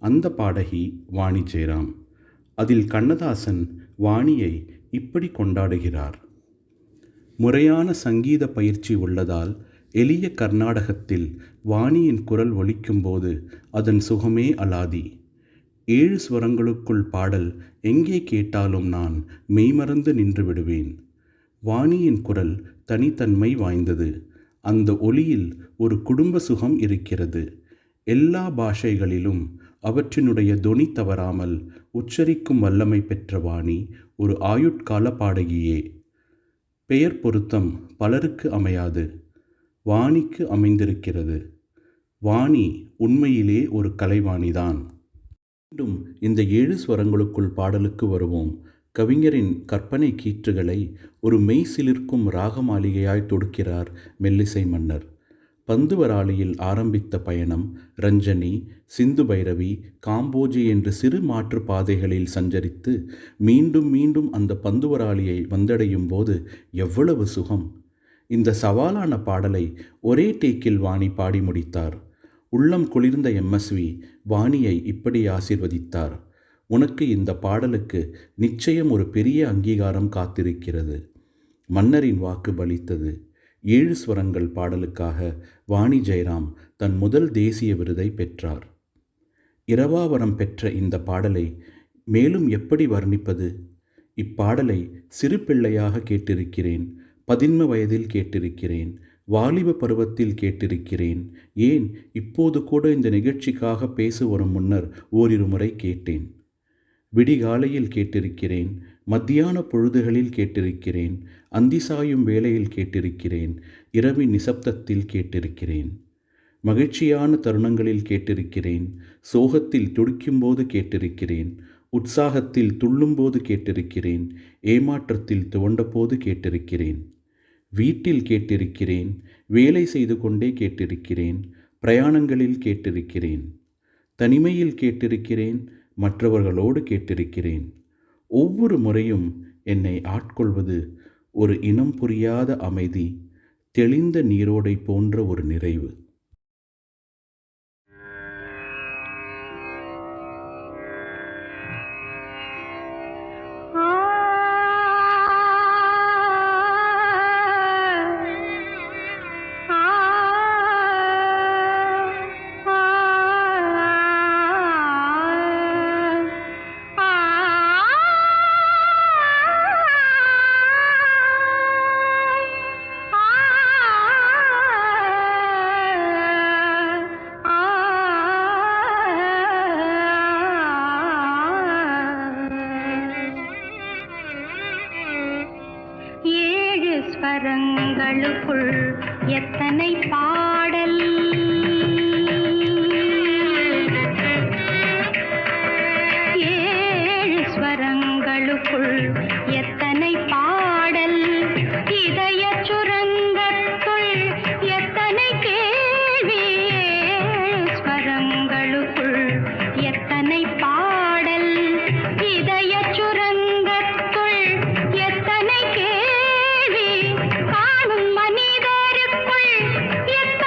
அந்த பாடகி வாணி ஜெயராம். அதில் கண்ணதாசன் வாணியை இப்படி கொண்டாடுகிறார். முறையான சங்கீத பயிற்சி உள்ளதால் எளிய கர்நாடகத்தில் வாணியின் குரல் ஒலிக்கும்போது அதன் சுகமே அலாதி. 7 ஸ்வரங்களுக்குள் பாடல் எங்கே கேட்டாலும் நான் மெய்மறந்து நின்று விடுவேன். வாணியின் குரல் தனித்தன்மை வாய்ந்தது. அந்த ஒலியில் ஒரு குடும்ப சுகம் இருக்கிறது. எல்லா பாஷைகளிலும் அவற்றினுடைய தொனி தவறாமல் உச்சரிக்கும் வல்லமை பெற்ற வாணி ஒரு ஆயுட்கால பாடகியே. பெயர் பொருத்தம் பலருக்கு அமையாது, வாணிக்கு அமைந்திருக்கிறது. வாணி உண்மையிலே ஒரு கலைவாணிதான். மீண்டும் இந்த 7 ஸ்வரங்களுக்குள் பாடலுக்கு வருவோம். கவிஞரின் கற்பனை கீற்றுகளை ஒரு மெய் சிலிர்க்கும் ராக மாளிகையாய் தொடுக்கிறார் மெல்லிசை மன்னர். பந்துவராளியில் ஆரம்பித்த பயணம் ரஞ்சனி, சிந்து பைரவி, காம்போஜி என்று சிறு மாற்று பாதைகளில் சஞ்சரித்து மீண்டும் மீண்டும் அந்த பந்துவராளியை வந்தடையும் போது எவ்வளவு சுகம்! இந்த சவாலான பாடலை ஒரே டேக்கில் வாணி பாடி முடித்தார். உள்ளம் குளிர்ந்த எம்எஸ்வி வாணியை இப்படி ஆசீர்வதித்தார். உனக்கு இந்த பாடலுக்கு நிச்சயம் ஒரு பெரிய அங்கீகாரம் காத்திருக்கிறது. மன்னரின் வாக்கு பலித்தது. 7 ஸ்வரங்கள் பாடலுக்காக வாணி ஜெயராம் தன் முதல் தேசிய விருதை பெற்றார். இரவாவரம் பெற்ற இந்த பாடலை மேலும் எப்படி வர்ணிப்பது? இப்பாடலை சிறு பிள்ளையாக கேட்டிருக்கிறேன், 11 வயதில் கேட்டிருக்கிறேன், வாலிப பருவத்தில் கேட்டிருக்கிறேன், ஏன் இப்போது கூட இந்த நிகழ்ச்சிக்காக பேச வரும் முன்னர் ஓரிரு முறை கேட்டேன். விடிகாலையில் கேட்டிருக்கிறேன், மத்தியான பொழுதுகளில் கேட்டிருக்கிறேன், அந்தி சாயும் வேளையில் கேட்டிருக்கிறேன், இரவின் நிசப்தத்தில் கேட்டிருக்கிறேன். மகிழ்ச்சியான தருணங்களில் கேட்டிருக்கிறேன், சோகத்தில் துடிக்கும்போது கேட்டிருக்கிறேன், உற்சாகத்தில் துள்ளும்போது கேட்டிருக்கிறேன், ஏமாற்றத்தில் துவண்டபோது கேட்டிருக்கிறேன். வீட்டில் கேட்டிருக்கிறேன், வேலை செய்து கொண்டே கேட்டிருக்கிறேன், பிரயாணங்களில் கேட்டிருக்கிறேன், தனிமையில் கேட்டிருக்கிறேன், மற்றவர்களோடு கேட்டிருக்கிறேன். ஒவ்வொரு முறையும் என்னை ஆட்கொள்வது ஒரு இனம் புரியாத அமைதி, தெளிந்த நீரோடை போன்ற ஒரு நிறைவு. ஸ்வரங்களுக்குள் எத்தனை பாடல், ஏழு ஸ்வரங்களுக்குள் எத்தனை பாடல், இதய சுரங்கத்துள் எத்தனை கேள்வி, ஏழு ஸ்வரங்களுக்குள் எத்தனை பாடல், இதய சுரங்கத்துள் எத்தனை கேள்வி, காணும் மனிதருக்குள் எத்தனை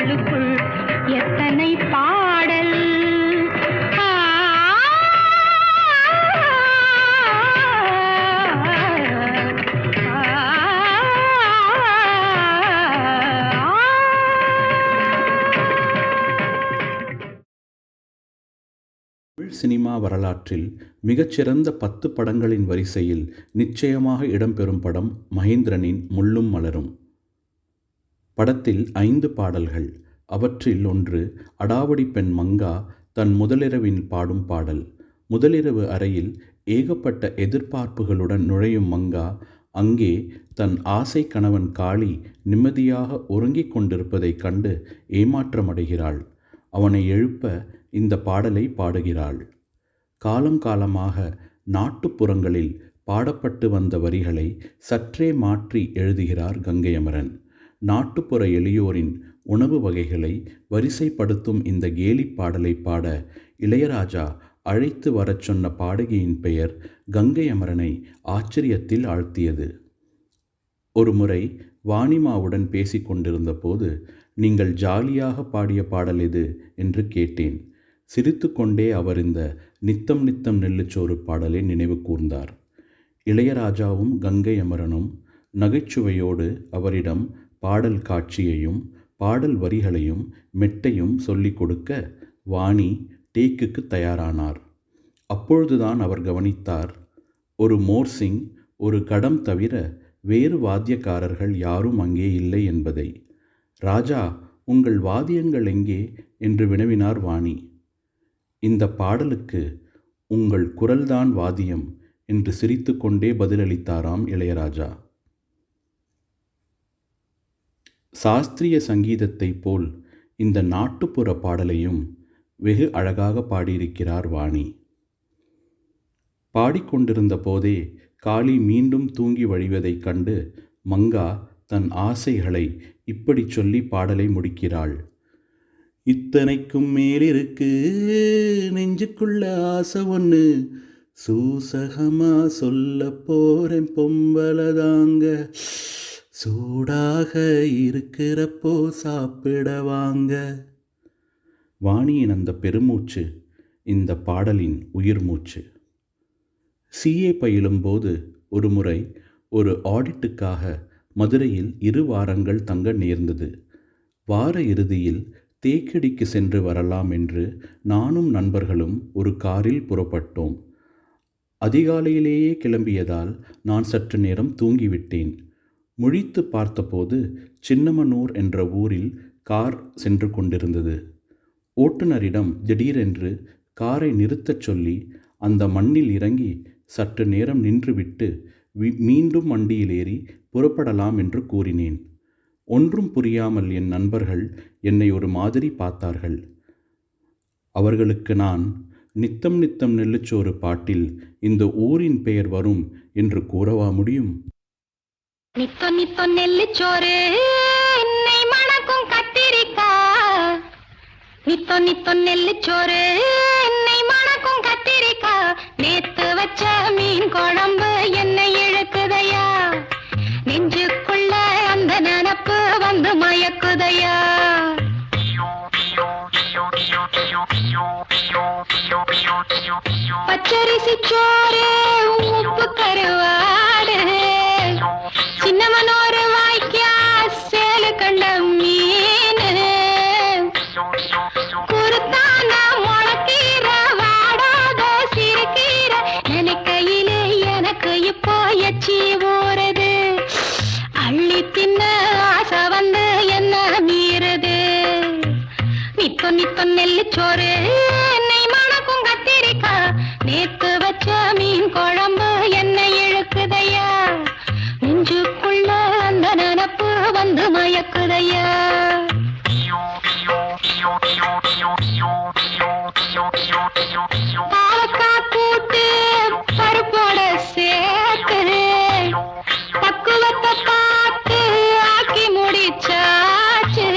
ஸ்வரங்களுக்குள் எத்தனை பாடல். தமிழ் சினிமா வரலாற்றில் மிகச்சிறந்த 10 படங்களின் வரிசையில் நிச்சயமாக இடம்பெறும் படம் மகேந்திரனின் முள்ளும் மலரும். படத்தில் 5 பாடல்கள். அவற்றில் ஒன்று அடாவடி பெண் மங்கா தன் முதலிரவில் பாடும் பாடல். முதலிரவு அறையில் ஏகப்பட்ட எதிர்பார்ப்புகளுடன் நுழையும் மங்கா அங்கே தன் ஆசை கணவன் காளி நிம்மதியாக உறங்கிக் கொண்டிருப்பதைக் கண்டு ஏமாற்றமடைகிறாள். அவனை எழுப்ப இந்த பாடலை பாடுகிறாள். காலம் காலமாக நாட்டுப்புறங்களில் பாடப்பட்டு வந்த வரிகளை சற்றே மாற்றி எழுதுகிறார் கங்கை அமரன். நாட்டுப்புற எளியோரின் உணவு வகைகளை வரிசைப்படுத்தும் இந்த கேலி பாடலை பாட இளையராஜா அழைத்து வரச் சொன்ன பாடகியின் பெயர் கங்கை அமரனை ஆச்சரியத்தில் ஆழ்த்தியது. ஒருமுறை வாணிமாவுடன் பேசிக்கொண்டிருந்த போது, நீங்கள் ஜாலியாக பாடிய பாடல் எது என்று கேட்டேன். சிரித்து கொண்டே அவர் இந்த நித்தம் நித்தம் நெல்லுச்சோறு பாடலை நினைவு கூர்ந்தார். இளையராஜாவும் கங்கை அமரனும் நகைச்சுவையோடு அவரிடம் பாடல் காட்சியையும் பாடல் வரிகளையும் மெட்டையும் சொல்லிக் கொடுக்க வாணி டேக்குக்கு தயாரானார். அப்பொழுதுதான் அவர் கவனித்தார், ஒரு மோர்சிங், ஒரு கடம் தவிர வேறு வாத்தியக்காரர்கள் யாரும் அங்கே இல்லை என்பதை. ராஜா, உங்கள் வாத்தியங்கள் எங்கே என்று வினவினார் வாணி. இந்த பாடலுக்கு உங்கள் குரல்தான் வாத்தியம் என்று சிரித்து கொண்டே பதிலளித்தாராம் இளையராஜா. சாஸ்திரிய சங்கீதத்தைப் போல் இந்த நாட்டுப்புற பாடலையும் வெகு அழகாக பாடியிருக்கிறார் வாணி. பாடிக்கொண்டிருந்த போதே காளி மீண்டும் தூங்கி வழிவதைக் கண்டு மங்கா தன் ஆசைகளை இப்படி சொல்லி பாடலை முடிக்கிறாள். இத்தனைக்கும் மேலிருக்கு நெஞ்சுக்குள்ள ஆசை ஒன்று, சூசகமா சொல்ல போறேன் பொம்பளதாங்க, சூடாக இருக்கிறப்போ சாப்பிட வாங்க. வாணியின் அந்த பெருமூச்சு இந்த பாடலின் உயிர் மூச்சு. சிஏ பயிலும்போது ஒரு முறை ஒரு ஆடிட்டுக்காக மதுரையில் 2 வாரங்கள் தங்க நேர்ந்தது. வார இறுதியில் தேக்கடிக்கு சென்று வரலாம் என்று நானும் நண்பர்களும் ஒரு காரில் புறப்பட்டோம். அதிகாலையிலேயே கிளம்பியதால் நான் சற்று நேரம் தூங்கிவிட்டேன். முழித்து பார்த்தபோது சின்னமனூர் என்ற ஊரில் கார் சென்று கொண்டிருந்தது. ஓட்டுநரிடம் திடீரென்று காரை நிறுத்தச் சொல்லி அந்த மண்ணில் இறங்கி சற்று நேரம் நின்றுவிட்டு மீண்டும் வண்டியில் ஏறி புறப்படலாம் என்று கூறினேன். ஒன்றும் புரியாமல் என் நண்பர்கள் என்னை ஒரு மாதிரி பார்த்தார்கள். அவர்களுக்கு நான் நித்தம் நித்தம் நெல்லுச்சோறு பாட்டில் இந்த ஊரின் பெயர் வரும் என்று கூறவா முடியும்? நித்தோ நித்தோ நெல்லுச்சோறு என்னை மணக்கும் கத்திரிக்காய், நித்தோ நித்தோ நெல்லுச்சோறு என்னை மணக்கும் கத்திரிக்காய், நேத்து வச்ச மீன் குழம்பு என்னை இழுக்குதையா, நெஞ்சுக்குள்ள அந்த நினப்பு வந்து மயக்குதையா. பச்சரிசி சோறு உப்பு கருவாடு, சின்னமனோரு வாய்க்கா சேலு கண்ட மீன், குருத்தான முளக்கீர வாடாத சிறுகீர, நினைக்கையிலே எனக்கு இப்போ எச்சி ஊறுது, அள்ளி தின்ன ஆசை வந்து என்ன மீறுது. நித்தோ நித்தோ நெல்லுச்சோறு என்னை மணக்கும் கத்திரிக்காய், நேத்து வச்ச மீன் குழம்பு என்னை இழுக்குதையா, நெஞ்சுக்குள்ள அந்த நினப்பு வந்து மயக்குதையா. பாவக்காய் கூட்டு பருப்போட சேர்த்து பக்குவத்தை பார்த்து ஆக்கி முடிச்சாச்சு,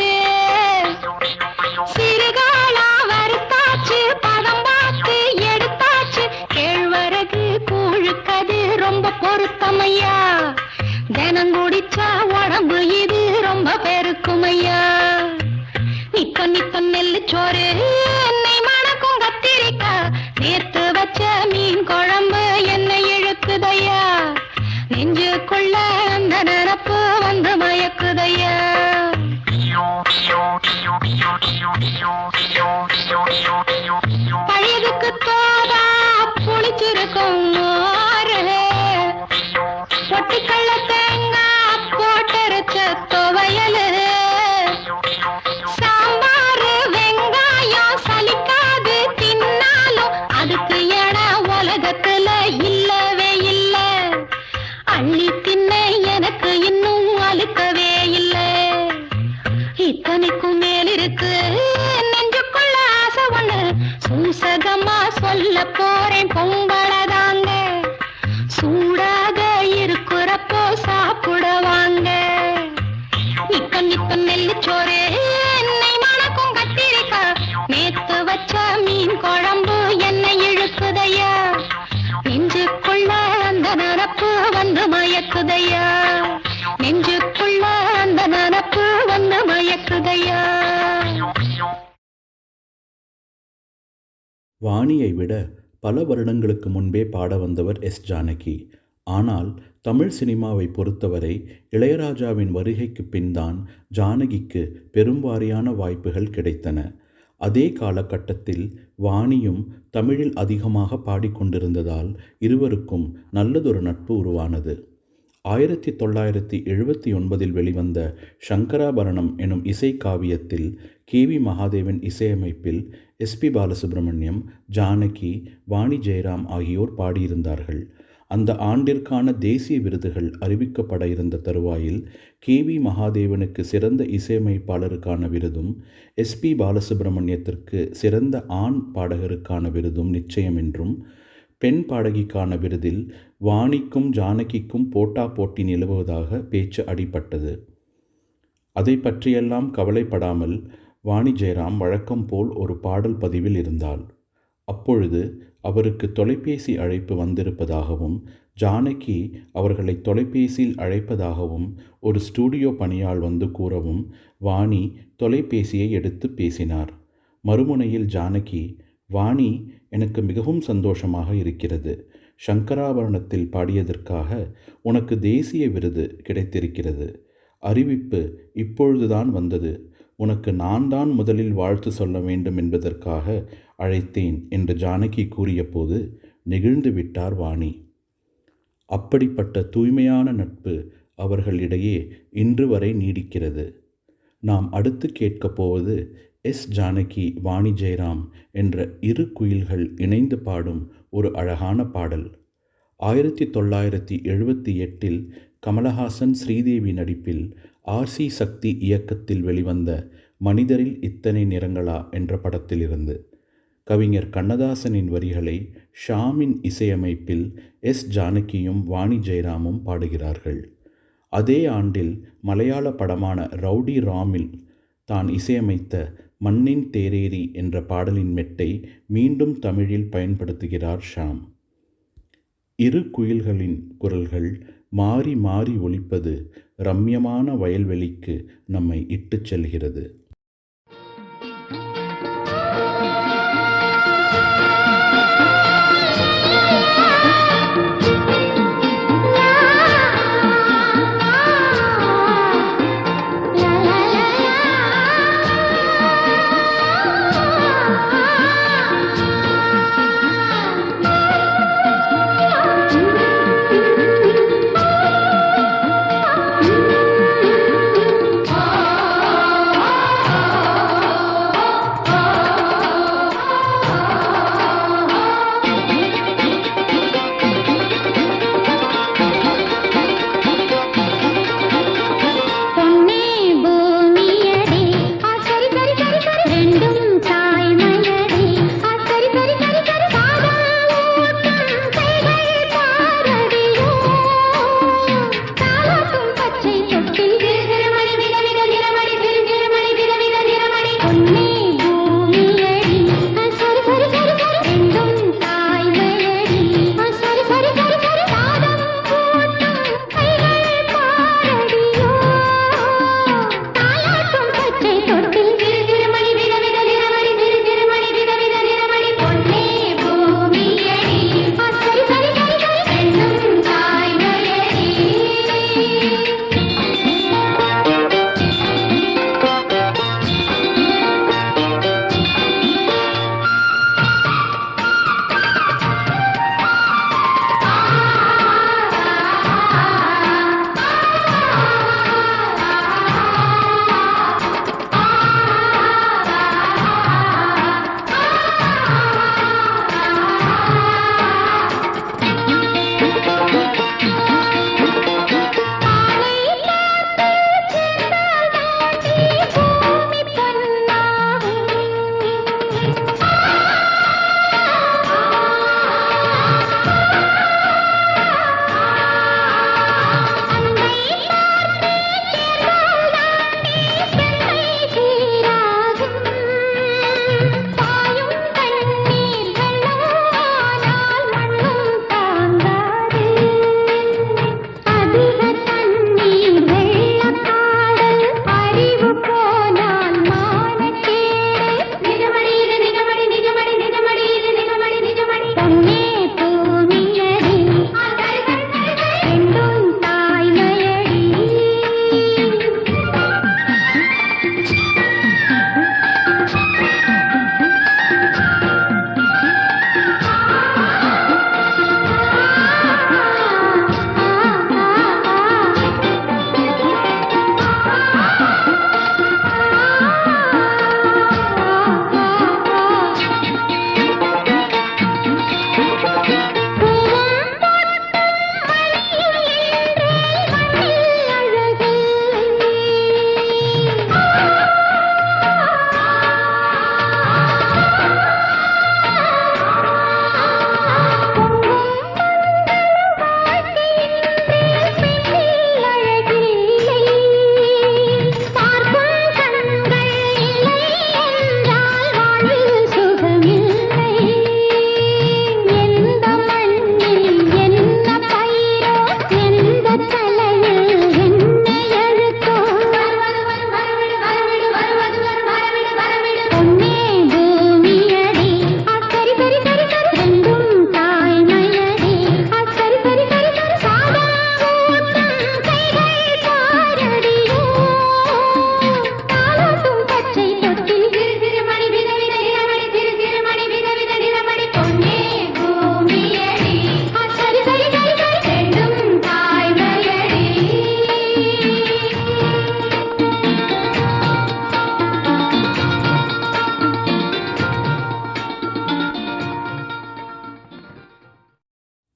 சிறுகாலா வறுத்தாச்சு பதம் பார்த்து எடுத்தாச்சு, கேழ்வரகு கூழுக்கது ரொம்ப பொருத்தமையா, தினம் குடிச்சா உடம்பு இது ரொம்ப பெருக்குமையா. நெல்லுச்சோறு எண்ணெய் மணக்கும் கத்திரிக்காய் நேர்த்து வச்ச மீன் குழம்பு என்னை இழுக்குதையா நெஞ்சுக்குள்ள அந்த நினப்பு வந்து மயக்குதையா பழையதுக்கு தோதா புளிச்சிருக்கும் பொட்டிக்கள்ள தேங்காய் போட்டரைச்ச துவையலு சாம்பாரு வெங்காயம் சலிக்காது தின்னாலும் அதுக்கு என உலகத்துல இல்லவே இல்ல அள்ளி தின்ன எனக்கு இன்னும் அழுக்கவே இல்ல இத்தனைக்கும் மேலிருக்கு நெஞ்சுக்குள்ள ஆசை ஒண்ணு சூசகமா சொல்ல போறேன் பொங்கலதாங்க சூடாக இருக்கிறப்போ சாப்பிட வாங்க நிக்க நிக்க நெல்லுச்சோறு எண்ணெய் மணக்கும் கத்திரிக்காய் நேத்து வச்ச மீன் குழம்பு என்னை இழுக்குதையா நெஞ்சுக்குள்ள அந்த நினப்பு வந்து மயக்குதையா நெஞ்சுக்குள்ள அந்த நினப்பு வந்து மயக்குதையா. வாணியை விட பல வருடங்களுக்கு முன்பே பாட வந்தவர் எஸ் ஜானகி. ஆனால் தமிழ் சினிமாவை பொறுத்தவரை இளையராஜாவின் வருகைக்கு பின்தான் ஜானகிக்கு பெரும்வாரியான வாய்ப்புகள் கிடைத்தன. அதே காலகட்டத்தில் வாணியும் தமிழில் அதிகமாக பாடிக்கொண்டிருந்ததால் இருவருக்கும் நல்லதொரு நட்பு உருவானது. 1979 வெளிவந்த சங்கராபரணம் எனும் இசைக்காவியத்தில் KV மகாதேவன் இசையமைப்பில் SP பாலசுப்ரமணியம், ஜானகி, வாணி ஜெயராம் ஆகியோர் பாடியிருந்தார்கள். அந்த ஆண்டிற்கான தேசிய விருதுகள் அறிவிக்கப்பட இருந்த தருவாயில் KV மகாதேவனுக்கு சிறந்த இசையமைப்பாளருக்கான விருதும் SP பாலசுப்ரமணியத்திற்கு சிறந்த ஆண் பாடகருக்கான விருதும் நிச்சயம் என்றும், பெண் பாடகிக்கான விருதில் வாணிக்கும் ஜானகிக்கும் போட்டா போட்டி நிலவுவதாக பேச்சு அடிபட்டது. அதை பற்றியெல்லாம் கவலைப்படாமல் வாணி ஜெயராம் வழக்கம் போல் ஒரு பாடல் பதிவில் இருந்தாள். அப்பொழுது அவருக்கு தொலைபேசி அழைப்பு வந்திருப்பதாகவும், ஜானகி அவர்களை தொலைபேசியில் அழைப்பதாகவும் ஒரு ஸ்டூடியோ பணியாள் வந்து கூறவும் வாணி தொலைபேசியை எடுத்து பேசினார். மறுமுனையில் ஜானகி, வாணி, எனக்கு மிகவும் சந்தோஷமாக இருக்கிறது. சங்கராபரணத்தில் பாடியதற்காக உனக்கு தேசிய விருது கிடைத்திருக்கிறது. அறிவிப்பு இப்பொழுதுதான் வந்தது. உனக்கு நான் தான் முதலில் வாழ்த்து சொல்ல வேண்டும் என்பதற்காக அழைத்தேன் என்று ஜானகி கூறிய போது நெகிழ்ந்து விட்டார் வாணி. அப்படிப்பட்ட தூய்மையான நட்பு அவர்களிடையே இன்று வரை நீடிக்கிறது. நாம் அடுத்து கேட்கப் போவது எஸ் ஜானகி, வாணி ஜெயராம் என்ற இரு குயில்கள் இணைந்து பாடும் ஒரு அழகான பாடல். 1978 கமலஹாசன், ஸ்ரீதேவி நடிப்பில் RC சக்தி இயக்கத்தில் வெளிவந்த மனிதரில் இத்தனை நிறங்களா என்ற படத்திலிருந்து கவிஞர் கண்ணதாசனின் வரிகளை ஷாமின் இசையமைப்பில் எஸ் ஜானகியும் வாணி ஜெயராமும் பாடுகிறார்கள். அதே ஆண்டில் மலையாள படமான ரவுடி ராமில் தான் இசையமைத்த மண்ணின் தேரேரி என்ற பாடலின் மெட்டை மீண்டும் தமிழில் பயன்படுத்துகிறார் ஷாம். இரு குயில்களின் குரல்கள் மாறி மாறி ஒலிப்பது ரம்யமான வயல்வெளிக்கு நம்மை இட்டுச் செல்கிறது. ஆ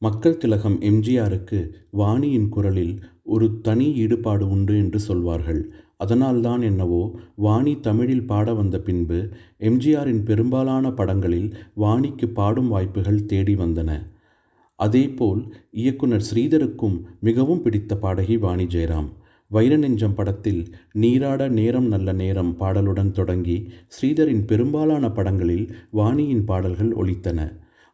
மக்கள் திலகம் எம்ஜிஆருக்கு வாணியின் குரலில் ஒரு தனி ஈடுபாடு உண்டு என்று சொல்வார்கள். அதனால்தான் என்னவோ வாணி தமிழில் பாட வந்த பின்பு எம்ஜிஆரின் பெரும்பாலான படங்களில் வாணிக்கு பாடும் வாய்ப்புகள் தேடி வந்தன. அதேபோல் இயக்குனர் ஸ்ரீதருக்கும் மிகவும் பிடித்த பாடகி வாணி ஜெயராம். வைரநெஞ்சம் படத்தில் நீராட நேரம் நல்ல நேரம் பாடலுடன் தொடங்கி ஸ்ரீதரின் பெரும்பாலான படங்களில் வாணியின் பாடல்கள் ஒலித்தன.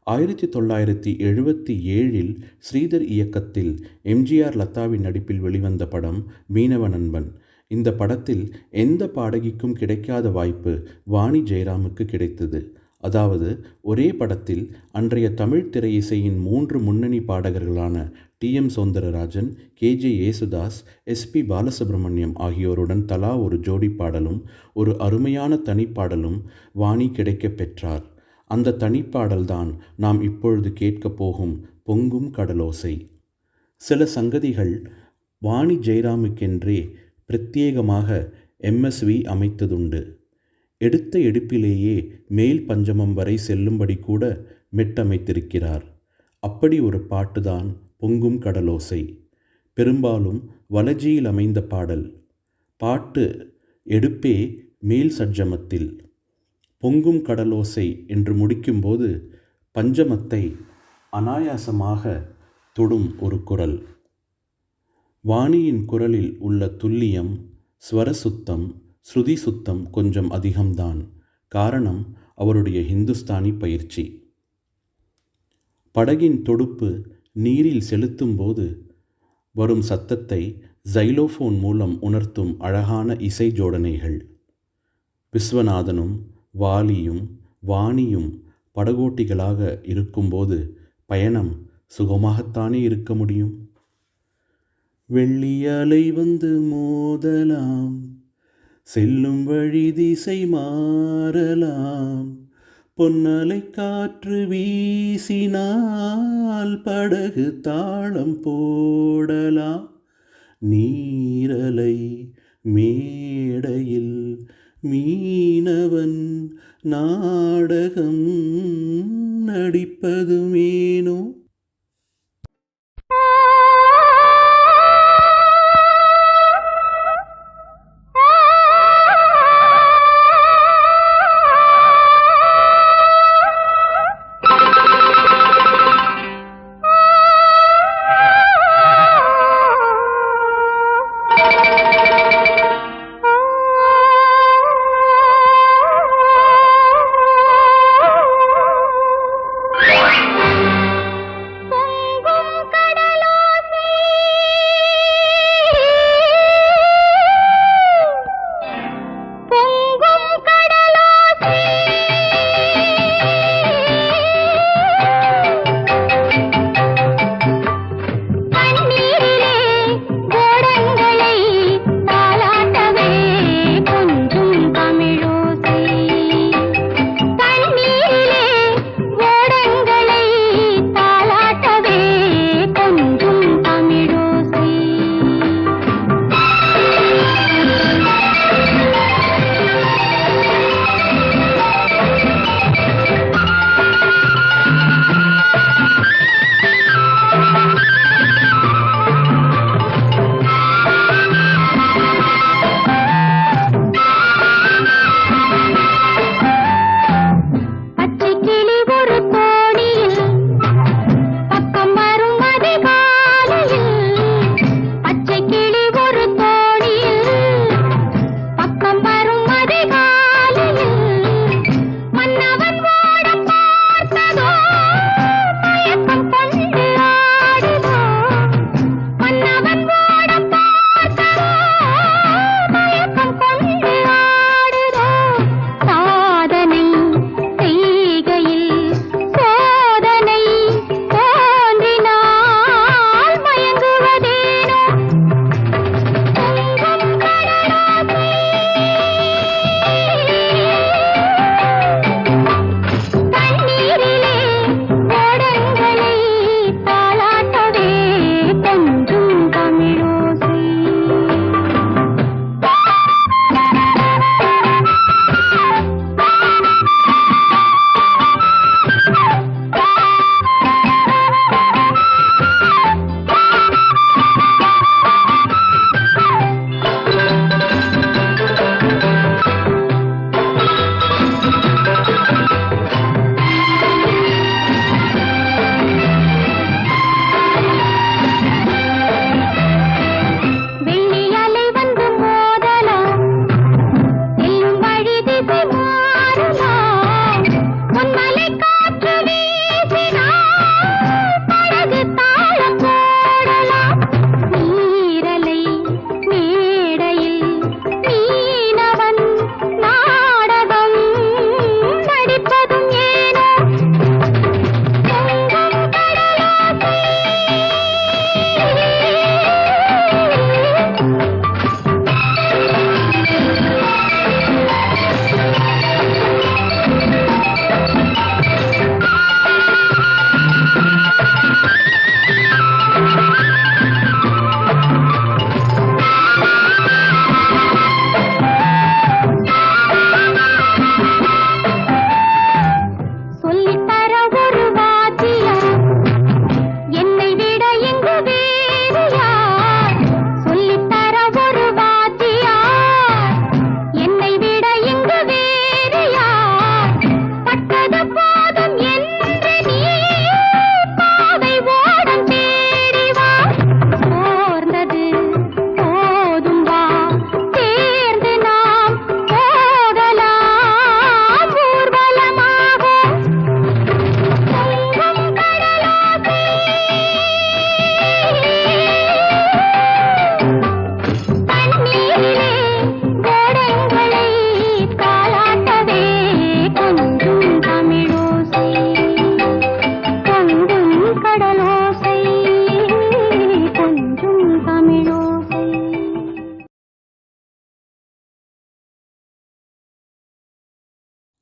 1977 ஸ்ரீதர் இயக்கத்தில் எம்ஜிஆர் லதாவின் நடிப்பில் வெளிவந்த படம் மீனவ நண்பன். இந்த படத்தில் எந்த பாடகிக்கும் கிடைக்காத வாய்ப்பு வாணி ஜெயராமுக்கு கிடைத்தது. அதாவது ஒரே படத்தில் அன்றைய தமிழ் திரையிசையின் 3 முன்னணி பாடகர்களான TM. Soundararajan, K.J.. Yesudas, S P. Balasubramaniam ஆகியோருடன் தலா ஒரு ஜோடி பாடலும் ஒரு அருமையான தனிப்பாடலும் வாணி கிடைக்கப் பெற்றார். அந்த தனிப்பாடல்தான் நாம் இப்பொழுது கேட்கப் போகும் பொங்கும் கடலோசை. சில சங்கதிகள் வாணி ஜெயராமுக்கென்றே பிரத்யேகமாக எம்எஸ்வி அமைத்ததுண்டு. எடுத்த எடுப்பிலேயே மேல் பஞ்சமம் வரை செல்லும்படி கூட மெட்டமைத்திருக்கிறார். அப்படி ஒரு பாட்டுதான் பொங்கும் கடலோசை. பெரும்பாலும் வலஜியில் அமைந்த பாடல். பாட்டு எடுப்பே மேல் சட்ஜமத்தில். பொங்கும் கடலோசை என்று முடிக்கும்போது பஞ்சமத்தை அனாயாசமாக தொடும் ஒரு குரல். வாணியின் குரலில் உள்ள துல்லியம், ஸ்வரசுத்தம், ஸ்ருதி சுத்தம் கொஞ்சம் அதிகம்தான். காரணம் அவருடைய ஹிந்துஸ்தானி பயிற்சி. படகின் தொடுப்பு நீரில் செலுத்தும் போது வரும் சத்தத்தை ஜைலோஃபோன் மூலம் உணர்த்தும் அழகான இசை ஜோடனைகள். விஸ்வநாதனும் வாலியும் வாணியும் படகோட்டிகளாக இருக்கும்போது பயணம் சுகமாகத்தானே இருக்க முடியும்? வெள்ளி அலை வந்து மோதலாம், செல்லும் வழி திசை மாறலாம், பொன்னலை காற்று வீசினால் படகு தாளம் போடலாம், நீரலை மேடையில் மீனவன் நாடகம் நடிப்பதுமேனோ.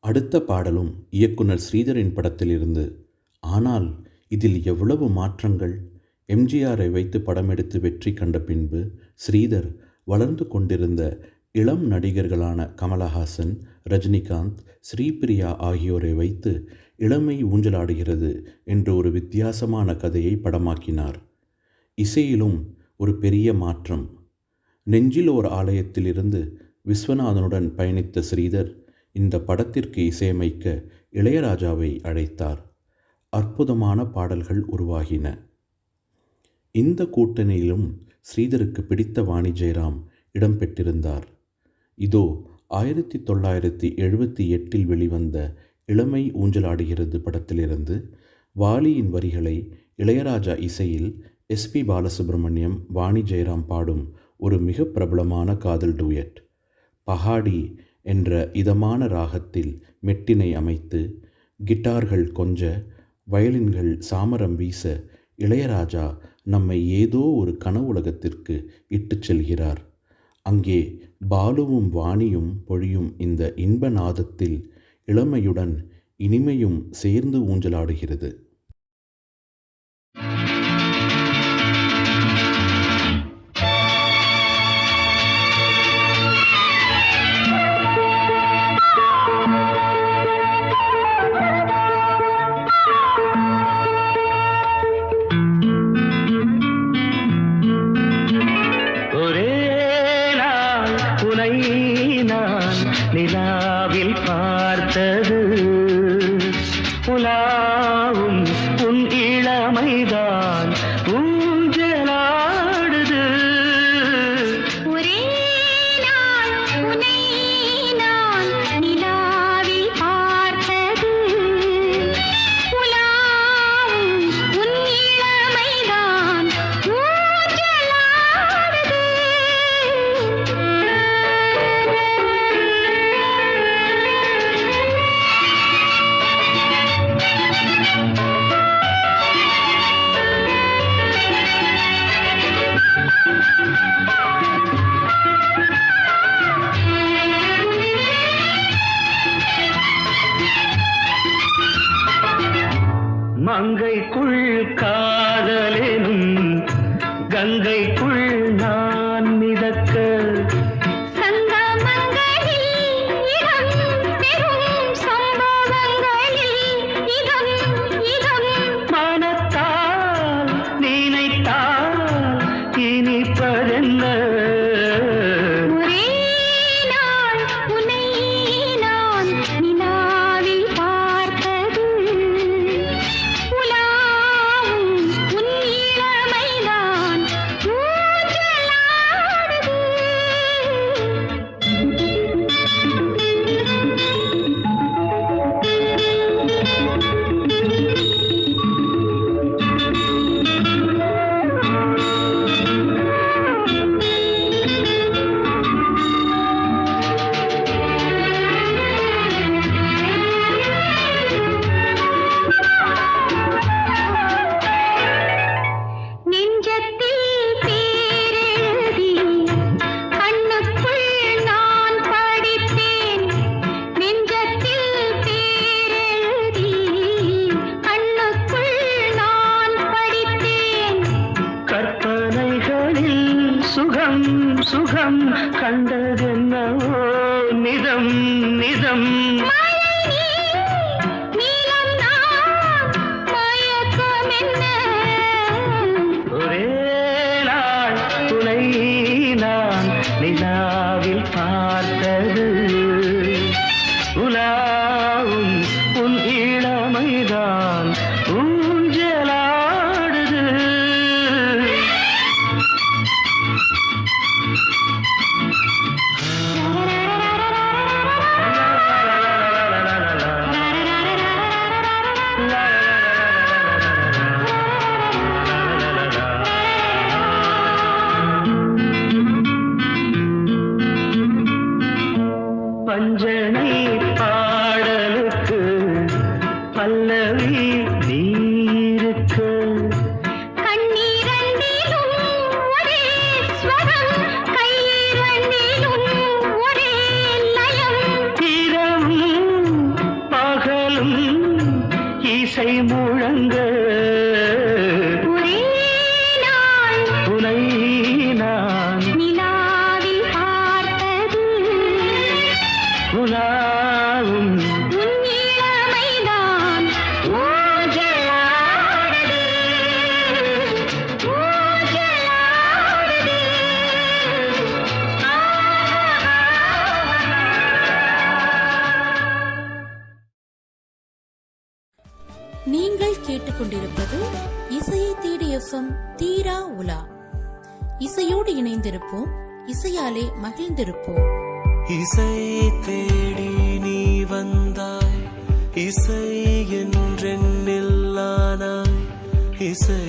அடுத்த பாடலும் இயக்குனர் ஸ்ரீதரின் படத்திலிருந்து. ஆனால் இதில் எவ்வளவு மாற்றங்கள்! எம்ஜிஆரை வைத்து படமெடுத்து வெற்றி கண்ட பின்பு ஸ்ரீதர் வளர்ந்து கொண்டிருந்த இளம் நடிகர்களான கமலஹாசன், ரஜினிகாந்த், ஸ்ரீபிரியா ஆகியோரை வைத்து இளமை ஊஞ்சலாடுகிறது என்ற ஒரு வித்தியாசமான கதையை படமாக்கினார். இசையிலும் ஒரு பெரிய மாற்றம். நெஞ்சில் ஓர் ஆலயத்திலிருந்து விஸ்வநாதனுடன் பயணித்த ஸ்ரீதர் இந்த படத்திற்கு இசையமைக்க இளையராஜாவை அழைத்தார். அற்புதமான பாடல்கள் உருவாகின. இந்த கூட்டணியிலும் ஸ்ரீதருக்கு பிடித்த வாணி ஜெயராம் இடம்பெற்றிருந்தார். இதோ 1978 வெளிவந்த இளமை ஊஞ்சலாடுகிறது படத்திலிருந்து வாலியின் வரிகளை இளையராஜா இசையில் எஸ்பி பாலசுப்ரமணியம், வாணி ஜெயராம் பாடும் ஒரு மிக பிரபலமான காதல் டூயட். பஹாடி என்ற இதமான ராகத்தில் மெட்டினை அமைத்து கிட்டார்கள் கொஞ்ச, வயலின்கள் சாமரம் வீச இளையராஜா நம்மை ஏதோ ஒரு கனவுலகத்திற்கு இட்டுச் செல்கிறார். அங்கே பாலுவும் வாணியும் பொழியும் இந்த இன்ப நாதத்தில் இளமையுடன் இனிமையும் சேர்ந்து ஊஞ்சலாடுகிறது. நிலாவில் பார்த்தது உலாவும் உன் இளமைதான் ஊஞ்சலாடுது. ஒரே நாள் உன்னை நான் நிலாவில் பார்த்தது உலாவும் உன் இளமைதான் ஊஞ்சலாடுது. மங்கைக்குள் காதலெனும் கங்கைக்குள் நான் மிதக்க சங்கமங்களில் இடம் பெறும் சம்பவங்களில் இதம் இதம் மனத்தால் நினைத்தால் இனிப்பதென்ன. ஒரே நாள் உன்னை நான் நிலாவில் பார்த்தது உலாவும் உன் இளமைதான் ஊஞ்சலாடுது. நெஞ்சத்தில் பேரெழுதி கண்ணுக்குள் நான் படித்தேன். நெஞ்சத்தில் பேரெழுதி கண்ணுக்குள் நான் படித்தேன். கற்பனைகளில் சுகம் சுகம் கண்டதென்னவோ நிதம் நிதம். மழை நீலம் நான் மயக்கம் என்ன. ஒரே நாள் துணை நான் நிலாவில் பார்த்தது உலாவும் உன் இளமைதான் ஊஞ்சலாடுது. பஞ்சனை பாடலுக்கு பல்லவி நீருக்கு கண்ணீரண்டிலும் ஒரே ஸ்வரம் கையிரண்டிலும் ஒரே லயம். இரவும் உலாவும் உன் இளமைதான் ஊஞ்சலாடுது, ஊஞ்சலாடுது. நீங்கள் கேட்டுக்கொண்டிருப்பது இசையை தேடி எஃப்எம் தீரா உலா. இசையோடு இணைந்திருப்போம், இசையாலே மகிழ்ந்திருப்போம். இசை தேடி நீ வந்தாய், இசை என்றென்னில்லானாய், இசை